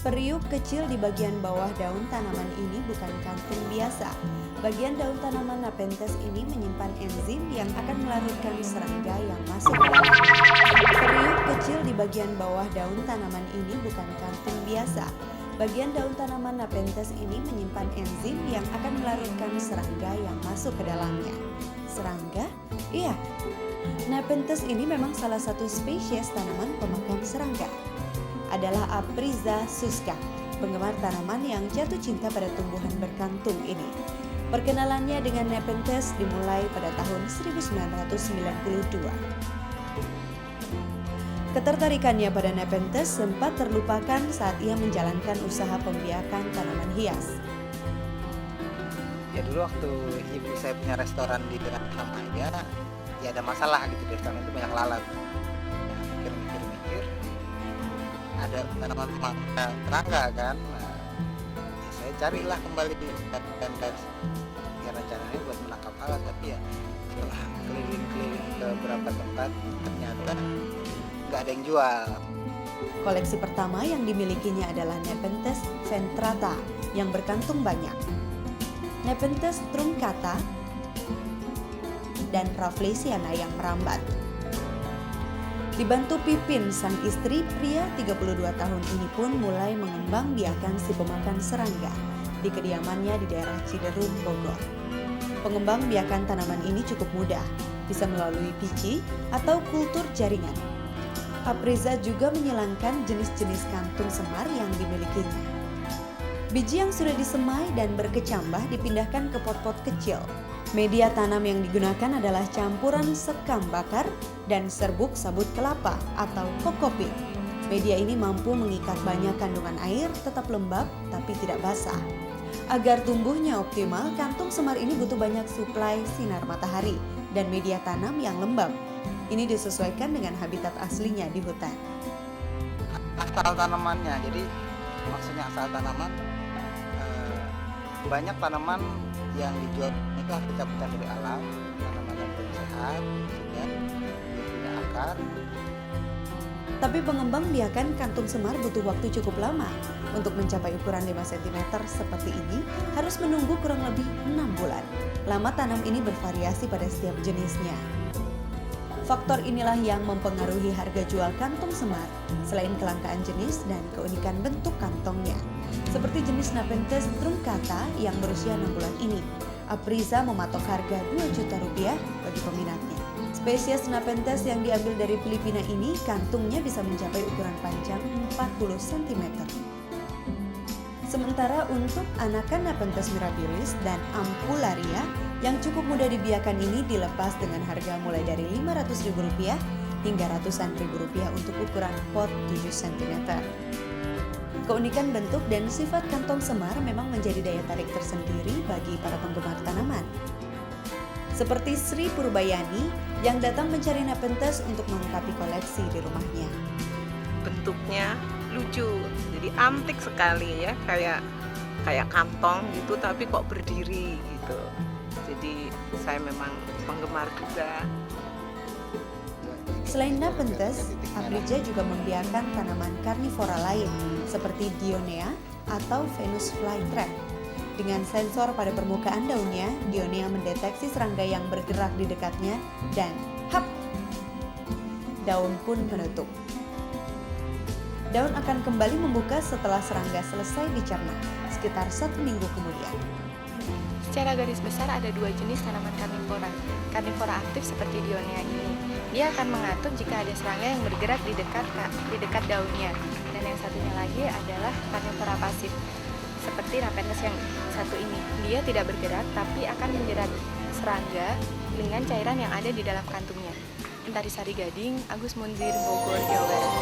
Periuk kecil di bagian bawah daun tanaman ini bukan kantung biasa. Bagian daun tanaman Nepenthes ini menyimpan enzim yang akan melarutkan serangga yang masuk ke dalam. Periuk kecil di bagian bawah daun tanaman ini bukan kantung biasa. Bagian daun tanaman Nepenthes ini menyimpan enzim yang akan melarutkan serangga yang masuk ke dalamnya. Serangga? Iya. Nepenthes ini memang salah satu spesies tanaman pemakan serangga. Adalah Apriza susca, penggemar tanaman yang jatuh cinta pada tumbuhan berkantung ini. Perkenalannya dengan Nepenthes dimulai pada tahun 1992. Ketertarikannya pada Nepenthes sempat terlupakan saat ia menjalankan usaha pembiakan tanaman hias. Ya dulu waktu ibu saya punya restoran di dekat Ramaya, ya ada masalah gitu, di restoran itu banyak lalat. Ya, mikir, ada tanaman pemakan serangga kan. Nah, ya saya carilah kembali dan ya rencananya buat menangkap lalat, tapi ya setelah keliling-keliling ke beberapa tempat ternyata nggak ada yang jual. Koleksi pertama yang dimilikinya adalah Nepenthes ventrata yang berkantung banyak, Nepenthes truncata, dan Rafflesiana yang merambat. Dibantu Pipin, sang istri, pria 32 tahun ini pun mulai mengembangbiakan si pemakan serangga di kediamannya di daerah Ciderum, Bogor. Pengembangbiakan tanaman ini cukup mudah, bisa melalui biji atau kultur jaringan. Apriza juga menyilangkan jenis-jenis kantung semar yang dimilikinya. Biji yang sudah disemai dan berkecambah dipindahkan ke pot-pot kecil. Media tanam yang digunakan adalah campuran sekam bakar dan serbuk sabut kelapa atau kokopit. Media ini mampu mengikat banyak kandungan air, tetap lembab tapi tidak basah. Agar tumbuhnya optimal, kantung semar ini butuh banyak suplai sinar matahari dan media tanam yang lembab. Ini disesuaikan dengan habitat aslinya di hutan. Asal tanamannya, jadi maksudnya asal tanaman, banyak tanaman yang dijual itu harus cabutan dari alam, tanaman yang belum sehat, dan punya akar. Tapi pengembangbiakan kantung semar butuh waktu cukup lama. Untuk mencapai ukuran 5 cm seperti ini, harus menunggu kurang lebih 6 bulan. Lama tanam ini bervariasi pada setiap jenisnya. Faktor inilah yang mempengaruhi harga jual kantung semar, selain kelangkaan jenis dan keunikan bentuk kantongnya. Seperti jenis Nepenthes truncata yang berusia 6 bulan ini, Apriza mematok harga Rp2 juta bagi peminatnya. Spesies Nepenthes yang diambil dari Filipina ini, kantungnya bisa mencapai ukuran panjang 40 cm. Sementara untuk anakan Nepenthes mirabilis dan Ampullaria yang cukup mudah dibiakan ini dilepas dengan harga mulai dari Rp500.000 hingga ratusan ribu rupiah untuk ukuran pot 7 cm. Keunikan bentuk dan sifat kantong semar memang menjadi daya tarik tersendiri bagi para penggemar tanaman. Seperti Sri Purbayani yang datang mencari Nepenthes untuk melengkapi koleksi di rumahnya. Bentuknya lucu, jadi antik sekali ya, kayak kantong gitu tapi kok berdiri gitu. Jadi saya memang penggemar juga. Selain Nepenthes, Apriza juga membiarkan tanaman karnivora lain seperti Dionea atau Venus flytrap. Dengan sensor pada permukaan daunnya, Dionea mendeteksi serangga yang bergerak di dekatnya dan hap! Daun pun menutup. Daun akan kembali membuka setelah serangga selesai dicerna, sekitar 1 minggu kemudian. Secara garis besar ada 2 jenis tanaman karnivora. Karnivora aktif seperti Dionea ini. Dia akan mengatur jika ada serangga yang bergerak di dekat daunnya. Dan yang satunya lagi adalah karnivora pasif, seperti Nepenthes yang satu ini. Dia tidak bergerak tapi akan menjerat serangga dengan cairan yang ada di dalam kantungnya. Intarisari Gading, Agus Munzir, Bogor, Jawa Barat.